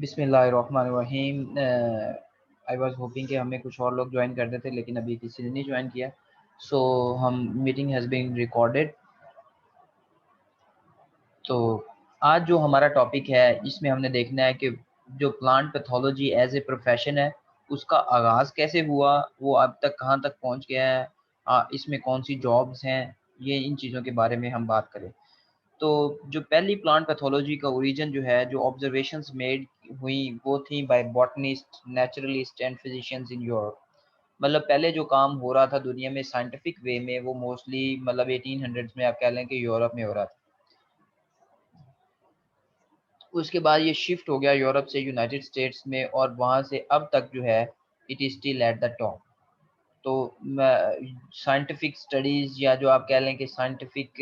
बिस्मिल्लाहिर्रहमानिर्रहीम। I was hopping कि हमें कुछ और लोग ज्वाइन करते थे, लेकिन अभी किसी ने नहीं ज्वाइन किया। सो हम मीटिंग हैज़ बीन रिकॉर्डेड। तो आज जो हमारा टॉपिक है, इसमें हमने देखना है कि जो plant pathology as a profession है, उसका आगाज़ कैसे हुआ, वो अब तक कहाँ तक पहुँच गया है, इसमें कौन सी जॉब्स हैं, ये इन चीज़ों के बारे में हम बात करें। तो जो पहली प्लांट पैथोलॉजी का ओरिजिन जो है, जो ऑब्जर्वेशंस मेड हुई, वो थी by botanist, naturalist and physicians in Europe. मतलब पहले जो काम हो रहा था दुनिया में साइंटिफिक वे में, वो मोस्टली मतलब 1800s में आप कह लें कि यूरोप में हो रहा था। उसके बाद ये शिफ्ट हो गया यूरोप से यूनाइटेड स्टेट्स में, और वहाँ से अब तक जो है it is still at the top. तो साइंटिफिक स्टडीज़ या जो आप कह लें कि साइंटिफिक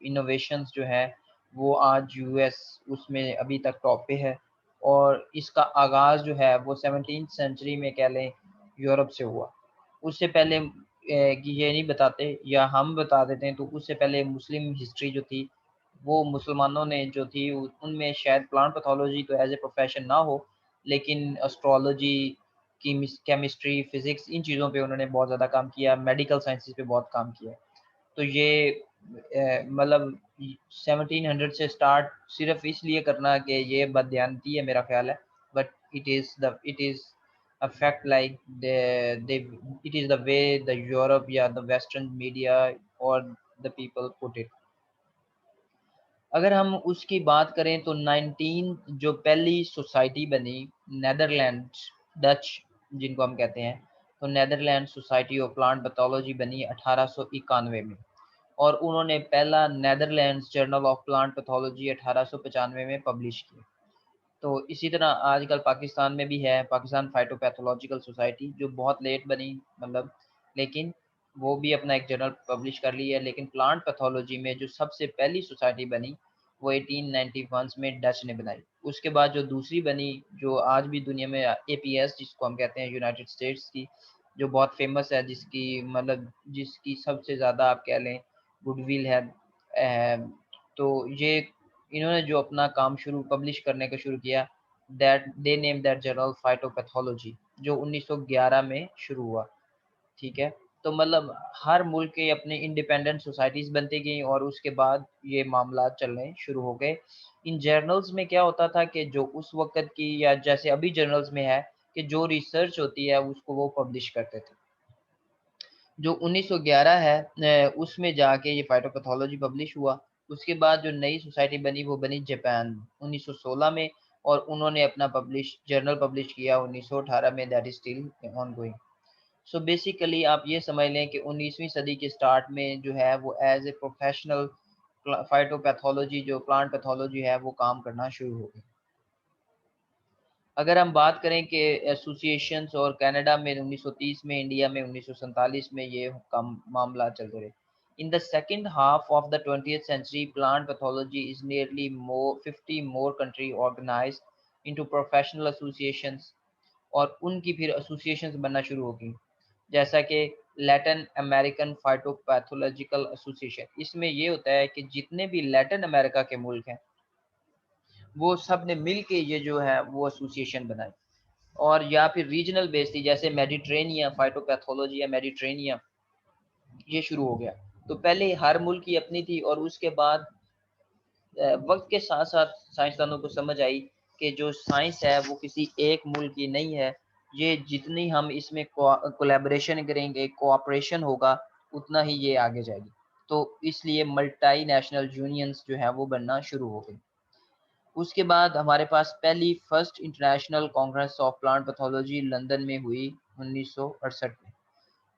इनोवेशंस जो है, वो आज यूएस उसमें अभी तक टॉप पे है। और इसका आगाज़ जो है वो 17th सेंचुरी में कह लें यूरोप से हुआ। उससे पहले कि ये नहीं बताते या हम बता देते हैं, तो उससे पहले मुस्लिम हिस्ट्री जो थी, वो मुसलमानों ने जो थी उनमें शायद प्लांट पैथोलॉजी तो एज ए प्रोफेशन ना हो, लेकिन एस्ट्रोलॉजी, केमिस्ट्री, फिज़िक्स, इन चीज़ों पे उन्होंने बहुत ज़्यादा काम किया, मेडिकल साइंसेज़ पे बहुत काम किया। तो ये मतलब 1700 से स्टार्ट सिर्फ़ इसलिए करना कि ये बददियानती है मेरा ख़्याल है, but it is a fact like they it is the way the Europe या द वेस्टर्न मीडिया और द पीपल पुट इट। अगर हम उसकी बात करें तो 19 जो पहली सोसाइटी बनी, नेदरलैंड्स, डच जिनको हम कहते हैं, तो Netherland society of plant pathology बनी 1891 में, और उन्होंने पहला Netherlands journal of plant pathology 1895 में पब्लिश किया। तो इसी तरह आजकल पाकिस्तान में भी है पाकिस्तान फाइटोपैथोलॉजिकल सोसाइटी, जो बहुत लेट बनी, मतलब, लेकिन वो भी अपना एक जर्नल पब्लिश कर ली है। लेकिन प्लांट पैथोलॉजी में जो सबसे पहली सोसाइटी बनी, वो 1891 में डच ने बनाई। उसके बाद जो दूसरी बनी, जो आज भी दुनिया में एपीएस जिसको हम कहते हैं, यूनाइटेड स्टेट्स की, जो बहुत फेमस है, जिसकी मतलब जिसकी सबसे ज़्यादा आप कह लें गुडविल है। तो ये इन्होंने जो अपना काम शुरू पब्लिश करने का शुरू किया, that they name that journal phytopathology, जो 1911 में शुरू हुआ। ठीक है। तो मतलब हर मुल्क के अपने इंडिपेंडेंट सोसाइटीज़ बनती गई, और उसके बाद ये मामला चलने शुरू हो गए। इन जर्नल्स में क्या होता था कि जो उस वक़्त की, या जैसे अभी जर्नल्स में है कि जो रिसर्च होती है उसको वो पब्लिश करते थे। जो 1911 है, उसमें जाके ये फाइटोपैथोलॉजी पब्लिश हुआ। उसके बाद जो नई सोसाइटी बनी, वो बनी जापान 1916 में, और उन्होंने अपना जर्नल पब्लिश किया 1918 में, that is still ongoing. So basically आप ये समझ लें कि 19वीं सदी के स्टार्ट में जो है, वो एज ए प्रोफेशनल फाइटोपैथोलॉजी, जो प्लांट पैथोलॉजी है, वो काम करना शुरू हो गई। अगर हम बात करें कि एसोसिएशंस, और कनाडा में 1930 में, इंडिया में 1947 में ये काम मामला चलते रहे। In the second half of the 20th century, plant pathology is nearly 50 more country organised into professional associations, और उनकी फिर एसोसिएशंस बनना शुरू हो गई, जैसा कि लैटिन अमेरिकन फाइटोपैथोलॉजिकल एसोसिएशन। इसमें ये होता है कि जितने भी लैटिन अमेरिका के मुल्क हैं, वो सब ने मिल के ये जो है वो एसोसिएशन बनाई। और या फिर रीजनल बेस थी, जैसे मेडिट्रेनिया फाइटोपैथोलॉजी या मेडिट्रेनिया, ये शुरू हो गया। तो पहले हर मुल्क की अपनी थी, और उसके बाद वक्त के साथ साथ साइंसदानों को समझ आई कि जो साइंस है वो किसी एक मुल्क की नहीं है। ये जितनी हम इसमें कोलैबोरेशन करेंगे, कोऑपरेशन होगा, उतना ही ये आगे जाएगी। तो इसलिए मल्टी नेशनल यूनियंस जो है वो बनना शुरू हो गई। उसके बाद हमारे पास पहली first international Congress of plant pathology London में हुई 1968 में।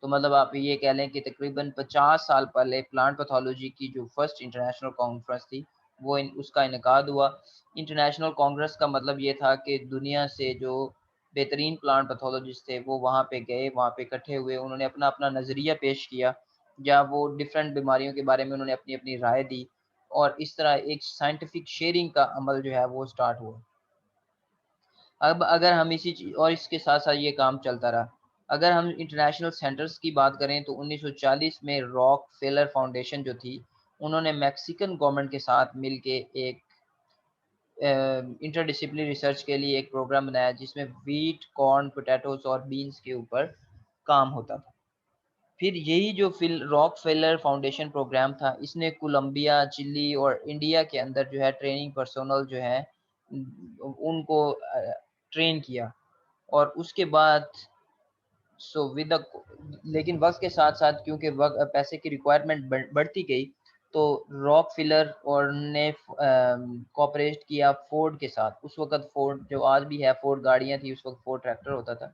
तो मतलब आप ये कह लें कि तकरीबन 50 साल पहले प्लांट पैथोलॉजी की जो फर्स्ट इंटरनेशनल कॉन्फ्रेंस थी, वो उसका इनकाद हुआ। इंटरनेशनल कांग्रेस का मतलब ये था कि दुनिया से जो बेहतरीन प्लांट पैथोलॉजिस्ट थे, वो वहाँ पे गए, वहाँ पे इकट्ठे हुए, उन्होंने अपना अपना नज़रिया पेश किया, या वो डिफरेंट बीमारियों के बारे में उन्होंने अपनी अपनी राय दी, और इस तरह एक साइंटिफिक शेयरिंग का अमल जो है वो स्टार्ट हुआ। अब अगर हम इसी चीज़ और इसके साथ साथ ये काम चलता रहा। अगर हम इंटरनेशनल सेंटर्स की बात करें, तो 1940 में रॉक फेलर फाउंडेशन जो थी, उन्होंने मैक्सिकन गवर्नमेंट के साथ मिलके एक इंटरडिसिप्लिनरी रिसर्च के लिए एक प्रोग्राम बनाया जिसमें व्हीट, कॉर्न, पोटैटोज और बीन्स के ऊपर काम होता था। फिर यही जो फिल रॉकफेलर फाउंडेशन प्रोग्राम था, इसने कोलंबिया, चिली और इंडिया के अंदर जो है ट्रेनिंग पर्सोनल जो है उनको ट्रेन किया। और उसके बाद सो विद द लेकिन वक्त के साथ साथ क्योंकि पैसे की रिक्वायरमेंट बढ़ती गई, तो रॉकफिलर और ने कोऑपरेट किया फोर्ड के साथ। उस वक्त फोर्ड जो आज भी है, फोर्ड गाड़ियां थी, उस वक्त फोर्ड ट्रैक्टर होता था।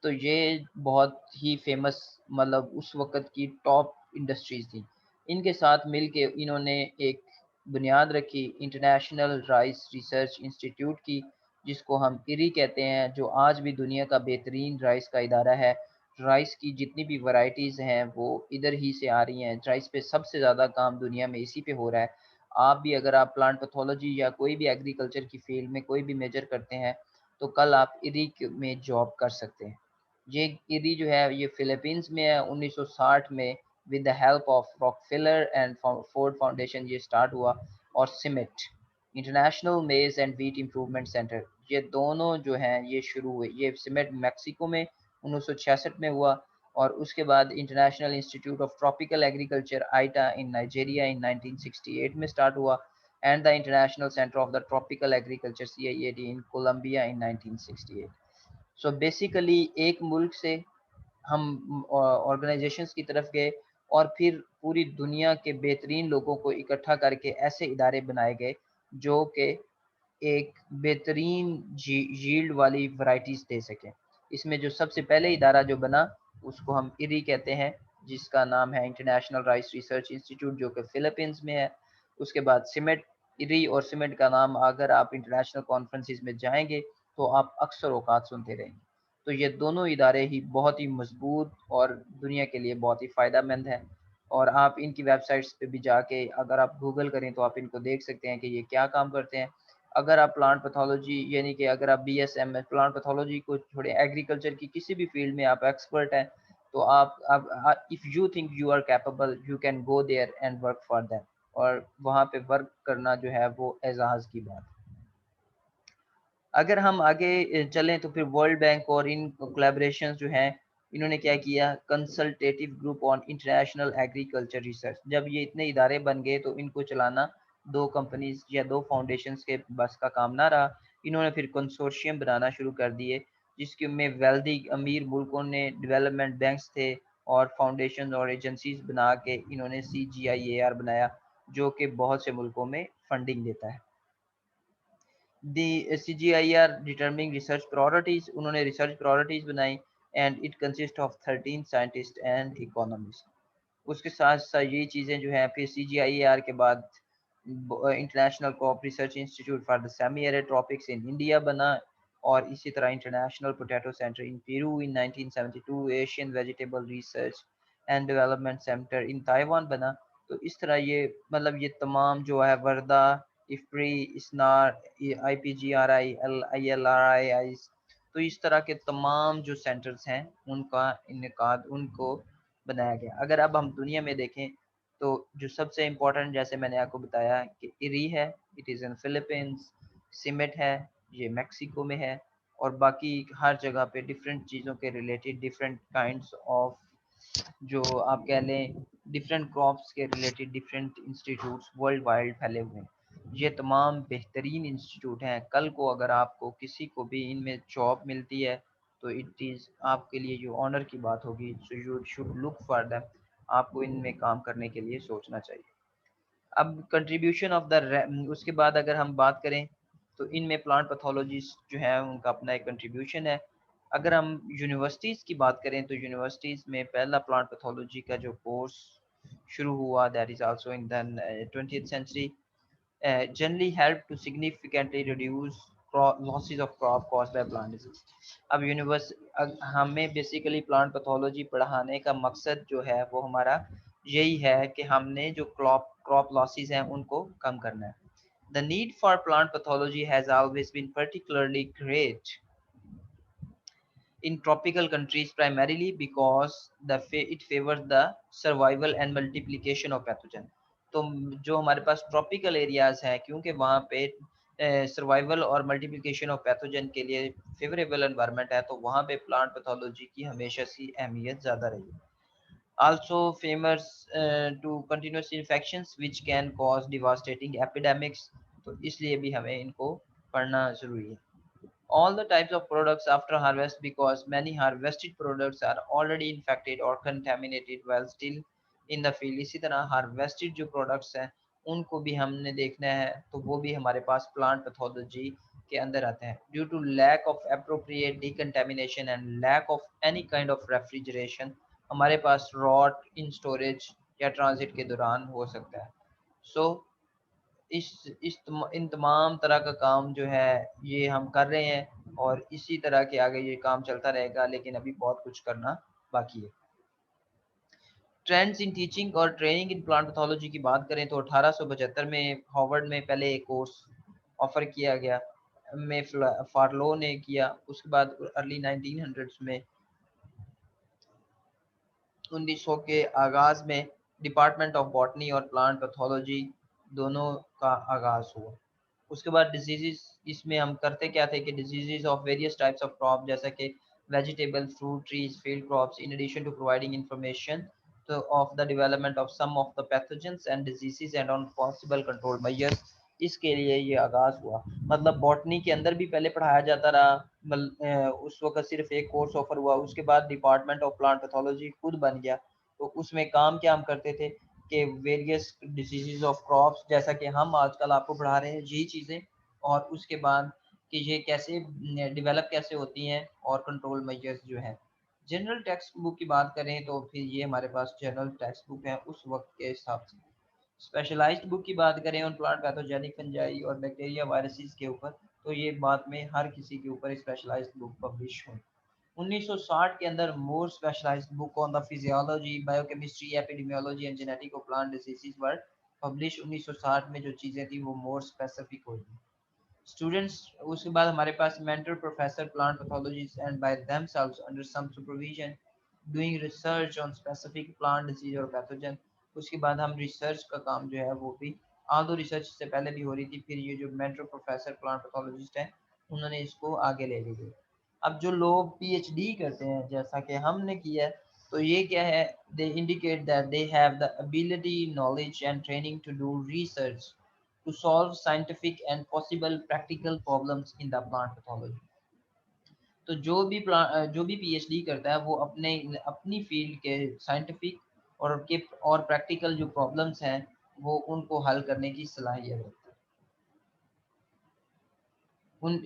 तो ये बहुत ही फेमस मतलब उस वक्त की टॉप इंडस्ट्रीज थी। इनके साथ मिलके इन्होंने एक बुनियाद रखी इंटरनेशनल राइस रिसर्च इंस्टीट्यूट की, जिसको हम इरी कहते हैं, जो आज भी दुनिया का बेहतरीन राइस का इदारा है। राइस की जितनी भी वैरायटीज़ हैं वो इधर ही से आ रही हैं। राइस पे सबसे ज़्यादा काम दुनिया में इसी पे हो रहा है। आप भी अगर आप प्लांट पैथोलॉजी या कोई भी एग्रीकल्चर की फील्ड में कोई भी मेजर करते हैं, तो कल आप इरी में जॉब कर सकते हैं। ये इरी जो है ये फिलीपींस में है। 1960 में with the help of Rockefeller and Ford foundation ये स्टार्ट हुआ। और सिमेट इंटरनेशनल मेज एंड व्हीट इम्प्रूवमेंट सेंटर, ये दोनों जो हैं ये शुरू हुए। ये सिमेट मैक्सिको में 1966 में हुआ। और उसके बाद international institute of tropical agriculture IITA in Nigeria in 1968 में स्टार्ट हुआ। And the international centre of the tropical agriculture CIAT in Colombia in 1968। So basically एक मुल्क से हम ऑर्गेनाइजेशंस की तरफ गए, और फिर पूरी दुनिया के बेहतरीन लोगों को इकट्ठा करके ऐसे इदारे बनाए गए जो कि एक बेहतरीन यील्ड वाली वैरायटीज दे सकें। इसमें जो सबसे पहले इदारा जो बना उसको हम इरी कहते हैं, जिसका नाम है इंटरनेशनल राइस रिसर्च इंस्टीट्यूट, जो कि फिलीपींस में है। उसके बाद सिमेट, इरी और सिमेट का नाम अगर आप इंटरनेशनल कॉन्फ्रेंसिस में जाएंगे तो आप अक्सर औकात सुनते रहेंगे। तो ये दोनों इदारे ही बहुत ही मजबूत और दुनिया के लिए बहुत ही फ़ायदेमंद है। और आप इनकी वेबसाइट्स पे भी जाके अगर आप गूगल करें तो आप इनको देख सकते हैं कि ये क्या काम करते हैं। अगर आप प्लांट पैथोलॉजी यानी कि अगर आप BSM प्लांट पैथोलॉजी को छोड़े, एग्रीकल्चर की किसी भी फील्ड में आप एक्सपर्ट हैं, तो आप if you think you are capable, you can go there and work for them. और वहाँ पे वर्क करना जो है वो एजाज़ की बात है। अगर हम आगे चलें तो फिर वर्ल्ड बैंक और इन कोलैबोरेशंस जो हैं, इन्होंने क्या किया, consultative group on international agriculture research. जब ये इतने इदारे बन गए तो इनको चलाना दो कंपनीज या दो फाउंडेशंस के बस का काम ना रहा। इन्होंने फिर कंसोर्शियम बनाना शुरू कर दिए, जिसके में वेल्दी अमीर मुल्कों ने डेवलपमेंट बैंक्स थे और फाउंडेशन और एजेंसीज बना के इन्होंने CGIAR बनाया, जो कि बहुत से मुल्कों में फंडिंग देता है। The CGIAR determining research priorities, उन्होंने research priorities बनाई, and it consists of 13 scientists and economists। उसके साथ साथ ये चीज़ें जो हैं, फिर CGIAR के बाद international crop research institute for the semi arid tropics in India बना। और इसी तरह international potato centre in Peru in 1972, Asian vegetable research and development centre in Taiwan बना। तो इस तरह ये मतलब ये तमाम जो है वर्दा, इफ्री, इसनार, IPGRI, ILRI, तो इस तरह के तमाम जो सेंटर्स हैं उनका इनकाद उनको बनाया गया। अगर अब हम दुनिया में देखें तो जो सबसे इम्पोर्टेंट, जैसे मैंने आपको बताया कि इरी है, इट इज़ इन फिलीपींस। सिमेट है, ये मैक्सिको में है। और बाकी हर जगह पे डिफरेंट चीज़ों के रिलेटेड डिफरेंट काइंड्स ऑफ जो आप कह लें डिफरेंट क्रॉप्स के related different institutes world wide फैले हुए हैं। ये तमाम बेहतरीन इंस्टीट्यूट हैं। कल को अगर आपको किसी को भी इनमें जॉब मिलती है तो इट इज़ आपके लिए जो ऑनर की बात होगी, so you should look for them. आपको इनमें काम करने के लिए सोचना चाहिए। अब कंट्रीब्यूशन ऑफ द उसके बाद अगर हम बात करें तो इनमें प्लांट पैथोलॉजिस्ट जो है उनका अपना एक कंट्रीब्यूशन है। अगर हम यूनिवर्सिटीज़ की बात करें तो यूनिवर्सिटीज़ में पहला प्लांट पैथोलॉजी का जो कोर्स शुरू हुआ, that is also in the 20th century, generally help to significantly reduce losses of crop caused by plant disease। अब हमें बेसिकली प्लांट पैथोलॉजी पढ़ाने का मकसद जो है वो हमारा यही है कि हमने जो क्रॉप लॉसेस हैं उनको कम करना है। The need for plant pathology has always been particularly great in tropical countries, primarily because it favors the survival and multiplication of pathogen। तो जो हमारे पास ट्रॉपिकल एरियाज हैं, क्योंकि वहाँ पे सर्वाइवल और मल्टीप्लिकेशन ऑफ पैथोजन के लिए फेवरेबल एनवायरनमेंट है, तो वहाँ पे प्लांट पैथोलॉजी की हमेशा से अहमियत ज़्यादा रही है। Also famous to continuous infections which can cause devastating epidemics, तो इसलिए भी हमें इनको पढ़ना ज़रूरी है। All the types of products after harvest, because many harvested products are already infected or contaminated while still in the field। इसी तरह harvested जो products हैं उनको भी हमने देखना है, तो वो भी हमारे पास plant pathology के अंदर आते हैं। Due to lack of appropriate decontamination and lack of any kind of refrigeration, हमारे पास rot in storage या transit के दौरान हो सकता है। So इन तमाम तरह का काम जो है ये हम कर रहे हैं और इसी तरह के आगे ये काम चलता रहेगा, लेकिन अभी बहुत कुछ करना बाकी है। ट्रेंड्स इन टीचिंग और ट्रेनिंग इन प्लांट पैथोलॉजी की बात करें तो 1875 में हार्वर्ड में पहले एक कोर्स ऑफर किया गया, में फार्लो ने किया। उसके बाद अर्ली 1900s में 1900 के आगाज में डिपार्टमेंट ऑफ बॉटनी और प्लांट पैथोलॉजी दोनों का आगाज हुआ। उसके बाद डिजीजेस, इसमें हम करते क्या थे कि diseases of various types of crop जैसा कि vegetable, fruit trees, field crops, in addition to providing information तो of the development of some of the pathogens and diseases and on possible control measures, इसके लिए ये आगाज हुआ। मतलब botany के अंदर भी पहले पढ़ाया जाता रहा, उस वक्त सिर्फ एक कोर्स ऑफर हुआ। उसके बाद डिपार्टमेंट ऑफ प्लांट पैथोलॉजी खुद बन गया, तो उसमें काम क्या हम करते थे कि वेरियस डिजीजेज ऑफ क्रॉप्स, जैसा कि हम आजकल आपको पढ़ा रहे हैं यही चीज़ें, और उसके बाद कि ये कैसे डेवलप कैसे होती हैं और कंट्रोल मेजर्स जो है। जनरल टेक्स्ट बुक की बात करें तो फिर ये हमारे पास जनरल टेक्स्ट बुक है उस वक्त के हिसाब से। स्पेशलाइज्ड बुक की बात करें ऑन प्लांट पैथोजेनिक फंजाई और बैक्टीरिया वायरसेस के ऊपर, तो ये बात में हर किसी के ऊपर स्पेशलाइज्ड बुक पब्लिश हुई। 1960 के अंदर more specialised book on the physiology, biochemistry, epidemiology and genetic of plant diseases were publish. 1960 में जो चीज़ें थी वो मोर स्पेसिफिक हुई। स्टूडेंट्स, उसके बाद हमारे पास mentor professor plant pathologist and by themselves under some supervision doing research on specific plant disease और पैथोजन। उसके बाद हम रिसर्च का काम जो है वो भी आदो रिसर्च से पहले भी हो रही थी, फिर ये जो मेंटर प्रोफेसर प्लांट पैथोलॉजिस्ट है उन्होंने इसको आगे ले ली। अब जो लोग पीएचडी करते हैं जैसा कि हमने किया है, तो ये क्या है, they indicate that they have the ability, knowledge and training to do research to solve scientific and possible practical problems in the plant pathology। तो जो भी पीएचडी करता है वो अपने अपनी फील्ड के साइंटिफिक और प्रैक्टिकल जो प्रॉब्लम्स हैं वो उनको हल करने की सलाहियत रखता है।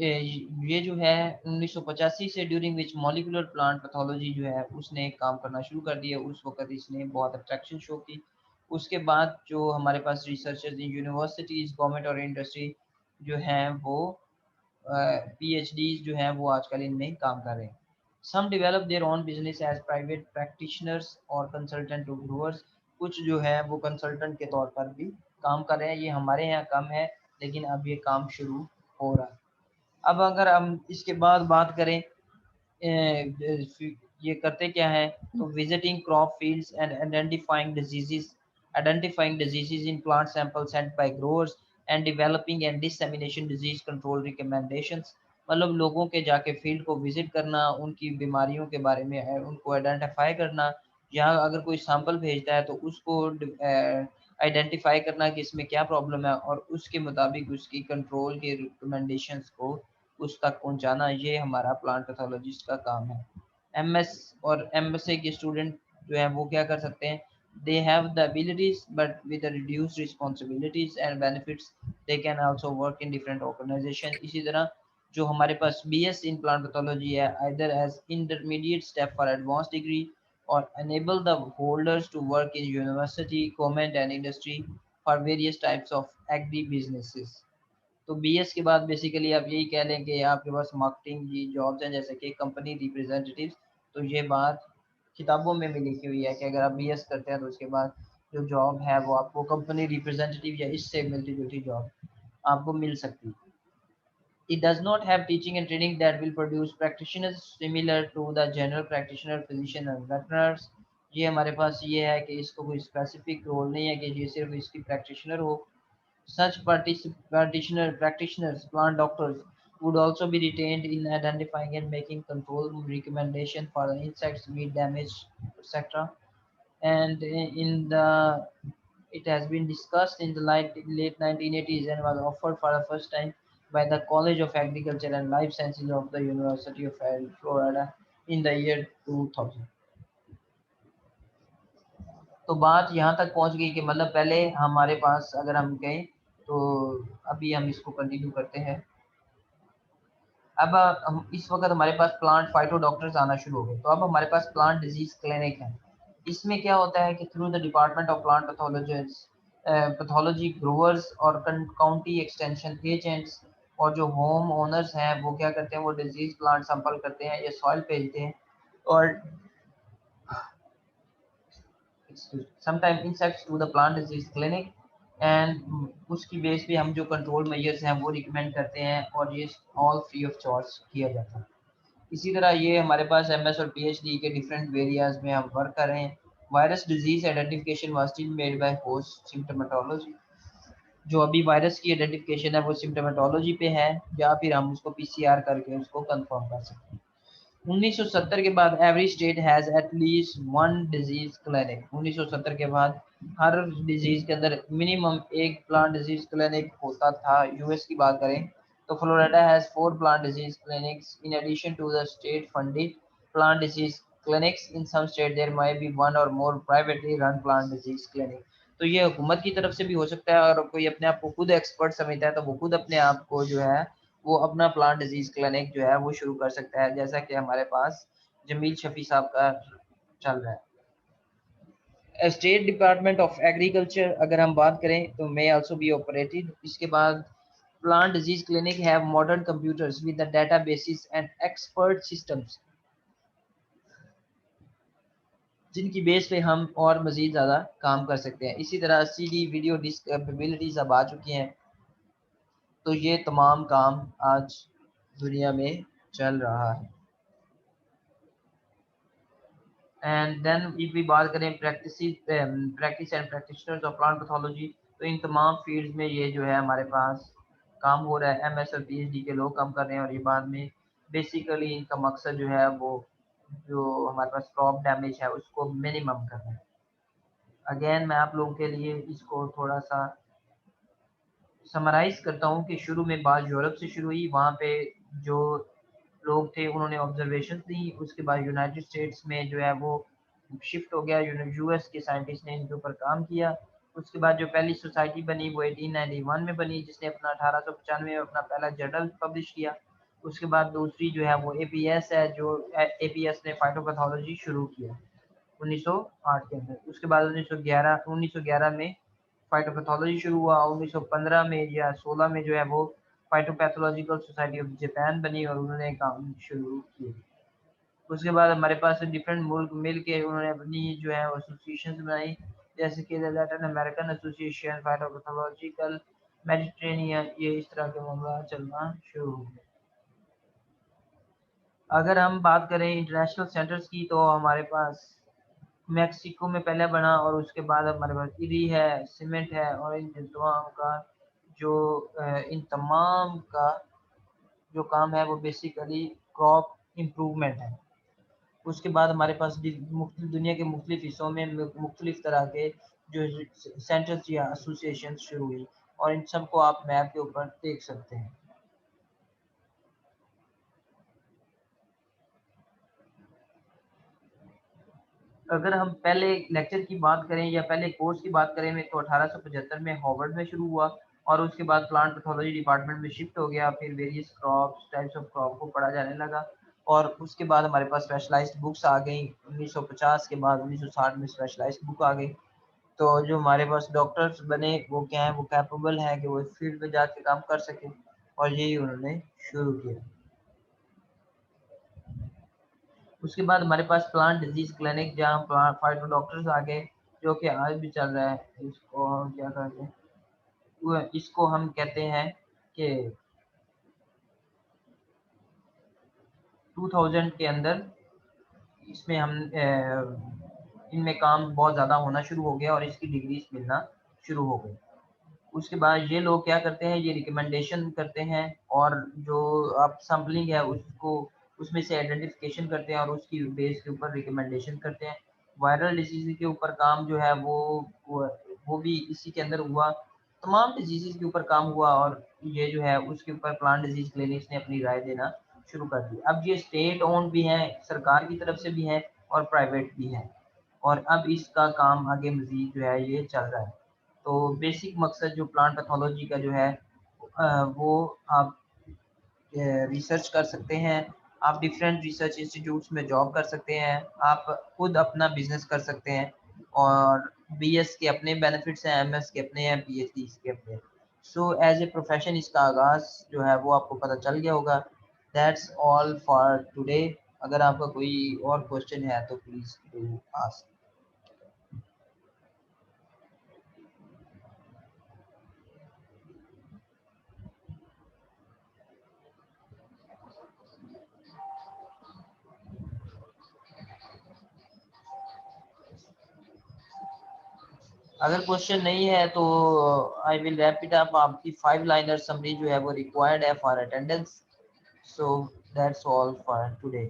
ये जो है 1985 से during which molecular plant pathology जो है उसने काम करना शुरू कर दिया। उस वक्त इसने बहुत अट्रैक्शन शो की। उसके बाद जो हमारे पास रिसर्चर्स इन यूनिवर्सिटीज, गवर्नमेंट और इंडस्ट्री जो हैं वो पीएचडी जो हैं वो आजकल इनमें काम कर रहे हैं। Some develop their own business as private practitioners और कंसल्टेंट टू ग्रोअर्स। कुछ जो है वो कंसल्टेंट के तौर पर भी काम कर रहे हैं। ये हमारे यहाँ कम है लेकिन अब ये काम शुरू हो रहा है। अब अगर हम इसके बाद बात करें ये करते क्या है, तो visiting crop fields and identifying diseases in plant sample sent by growers and developing and डिससेमिनेशन disease control recommendations. मतलब लोगों के जाके फील्ड को विजिट करना, उनकी बीमारियों के बारे में उनको आइडेंटिफाई करना, यहाँ अगर कोई सैंपल भेजता है तो उसको आइडेंटिफाई करना कि इसमें क्या प्रॉब्लम है और उसके मुताबिक उसकी कंट्रोल के रिकमेंडेशंस को उस तक पहुंचाना, ये हमारा प्लांट पैथोलॉजिस्ट का काम है। एमएस और एमएसए के स्टूडेंट जो है वो क्या कर सकते हैं, they have the abilities but with reduced responsibilities and benefits, they can also work in different organisation. इसी तरह जो हमारे पास बीएस इन प्लांट पैथोलॉजी है, either as intermediate step for advance degree और enable the holders to work in university, government and industry for various types of agri businesses। तो BS के बाद बेसिकली आप यही कह लें कि आपके पास मार्केटिंग की जॉब्स हैं जैसे कि कंपनी रिप्रेजेंटेटिव। तो ये बात किताबों में भी लिखी हुई है कि अगर आप बीएस करते हैं तो उसके बाद जो जॉब है वो आपको कंपनी रिप्रेजेंटेटिव या इससे मिलती जुलती जॉब आपको मिल सकती है। It does not have teaching and training that will produce practitioners similar to the general practitioner, physician and veterinarians। ये हमारे पास ये है कि इसको कोई स्पेसिफिक रोल नहीं है कि ये सिर्फ इसकी प्रैक्टिशनर हो। Such practitioners, plant doctors, would also be retained in identifying and making control recommendation for the insects, weed damage, etc. And in the it has been discussed in the late 1980s and was offered for the first time by the College of Agriculture and Life Sciences of the University of Florida in the year 2000. तो बात यहाँ तक पहुँच गई कि मतलब पहले हमारे पास अगर हम कहें तो अभी हम इसको कंटिन्यू करते हैं। अब हम इस वक्त हमारे पास प्लांट फाइटो डॉक्टर्स आना शुरू हो गए, तो अब हमारे पास प्लांट डिजीज क्लिनिक है। इसमें क्या होता है कि through the department of plant pathology growers और काउंटी एक्सटेंशन एजेंट्स और जो होम ओनर्स हैं वो क्या करते हैं, वो डिजीज प्लांट सैंपल करते हैं या सॉइल भेजते हैं और sometime insects to the plant disease clinic and उसकी बेस पे हम जो कंट्रोल मेजर्स हैं वो रिकमेंड करते हैं और ये ऑल फ्री ऑफ चार्ज किया जाता है। इसी तरह ये हमारे पास एमएस और पीएचडी के डिफरेंट एरियाज में हम वर्क कर रहे हैं। Virus disease identification was still made by host symptomatology. जो अभी वायरस की आइडेंटिफिकेशन है वो सिम्टोमेटोलॉजी पे है या फिर हम उसको पीसीआर करके उसको कंफर्म कर सकते हैं। 1970 के बाद every state has at least one disease clinic. 1970 के बाद हर डिजीज के अंदर मिनिमम एक प्लांट डिजीज क्लिनिक होता था। यूएस की बात करें तो Florida has 4 plant disease clinics in addition to the state funded plant disease clinics. In some state there might be one or more privately run plant disease clinic. तो ये हुकूमत की तरफ से भी हो सकता है और कोई अपने आप को खुद एक्सपर्ट समझता है तो वो खुद अपने आप को जो है वो अपना प्लांट डिजीज क्लिनिक जो है वो शुरू कर सकता है, जैसा कि हमारे पास जमील शफी साहब का चल रहा है। स्टेट डिपार्टमेंट ऑफ एग्रीकल्चर अगर हम बात करें तो मे आल्सो बी ऑपरेटेड। इसके बाद plant disease clinic have modern computers with the databases and expert systems जिनकी बेस पे हम और मजीद ज़्यादा काम कर सकते हैं। इसी तरह सीडी वीडियो डिस्क कैपेबिलिटीज अब आ चुकी हैं। तो ये तमाम काम आज दुनिया में चल रहा है। एंड देन इफ भी बात करें practice and practitioners of plant pathology, तो इन तमाम फील्ड्स में ये जो है हमारे पास काम हो रहा है। एमएस और पीएचडी के लोग काम कर रहे हैं और ये बाद में बेसिकली इनका मकसद जो है वो जो हमारे पास क्रॉप डैमेज है उसको मिनिमम करना है। अगेन मैं आप लोगों के लिए इसको थोड़ा सा समराइज करता हूँ कि शुरू में बात यूरोप से शुरू हुई, वहाँ पे जो लोग थे उन्होंने ऑब्जर्वेशन दी, उसके बाद यूनाइटेड स्टेट्स में जो है वो शिफ्ट हो गया, यूएस के साइंटिस्ट ने इनके ऊपर काम किया। उसके बाद जो पहली सोसाइटी बनी वो 1891 में बनी जिसने अपना 1895 में अपना पहला जर्नल पब्लिश किया। उसके बाद दूसरी जो है वो एपीएस है, जो एपीएस ने फाइटोपैथोलॉजी शुरू किया 1908 के अंदर। उसके बाद 1911 में फाइटोपैथोलॉजी शुरू हुआ। 1915 में या 16 में जो है वो फाइटोपैथोलॉजिकल सोसाइटी ऑफ जापान बनी और उन्होंने काम शुरू किए। उसके बाद हमारे पास डिफरेंट मुल्क मिल के उन्होंने अपनी जो है एसोसिएशन बनाई, जैसे कि लैटिन अमेरिकन एसोसिएशन, फाइटोपैथोलॉजिकल मेडिटेरेनियन, ये इस तरह के मामला चलना शुरू हो गए। अगर हम बात करें इंटरनेशनल सेंटर्स की तो हमारे पास मैक्सिको में पहले बना और उसके बाद हमारे पास इरी है, सीमेंट है और इन तमाम का जो इन तमाम का जो काम है वो बेसिकली क्रॉप इम्प्रूवमेंट है। उसके बाद हमारे पास दुनिया के मुख्तलिफ हिस्सों में मुख्तलिफ तरह के जो सेंटर्स या एसोसिएशन शुरू हुई और इन सब को आप मैप के ऊपर देख सकते हैं। अगर हम पहले लेक्चर की बात करें या पहले कोर्स की बात करें तो 1875 में हार्वर्ड में शुरू हुआ और उसके बाद प्लांट पैथोलॉजी डिपार्टमेंट में शिफ्ट हो गया। फिर various crops types of crop को पढ़ा जाने लगा और उसके बाद हमारे पास स्पेशलाइज्ड बुक्स आ गई। 1950 के बाद 1960 में स्पेशलाइज्ड बुक आ गई। तो जो हमारे पास डॉक्टर्स बने वो क्या है, वो कैपेबल है कि वो फील्ड में जाके काम कर सके और यही उन्होंने शुरू किया। उसके बाद हमारे पास प्लांट डिजीज क्लिनिक जहाँ प्लांट फाइटो डॉक्टर्स आ गए, जो कि आज भी चल रहा है। इसको हम क्या कहते हैं, इसको हम कहते हैं कि 2000 के अंदर इसमें हम इनमें काम बहुत ज़्यादा होना शुरू हो गया और इसकी डिग्रीज मिलना शुरू हो गई। उसके बाद ये लोग क्या करते हैं, ये रिकमेंडेशन करते हैं और जो आप सैम्पलिंग है उसको उसमें से आइडेंटिफिकेशन करते हैं और उसकी बेस के ऊपर रिकमेंडेशन करते हैं। वायरल डिजीज के ऊपर काम जो है वो भी इसी के अंदर हुआ, तमाम डिजीज़ के ऊपर काम हुआ और ये जो है उसके ऊपर प्लांट डिजीज क्लिनिक्स ने अपनी राय देना शुरू कर दी। अब ये स्टेट ओन्ड भी हैं, सरकार की तरफ से भी हैं और प्राइवेट भी हैं और अब इसका काम आगे मज़ीद जो है ये चल रहा है। तो बेसिक मकसद जो प्लांट पैथोलॉजी का जो है वो आप रिसर्च कर सकते हैं, आप डिफरेंट रिसर्च इंस्टीट्यूट्स में जॉब कर सकते हैं, आप खुद अपना बिजनेस कर सकते हैं और बीएस के अपने बेनिफिट्स हैं, एमएस के अपने हैं, पीएचडी के अपने हैं। सो एज ए प्रोफेशन इसका आगाज़ जो है वो आपको पता चल गया होगा। That's all for today. अगर आपका कोई और क्वेश्चन है तो प्लीज़ डू आस्क। अगर क्वेश्चन नहीं है तो I will wrap it up. आपकी 5 लाइनर समरी जो है वो रिक्वायर्ड है for attendance. So that's all for today.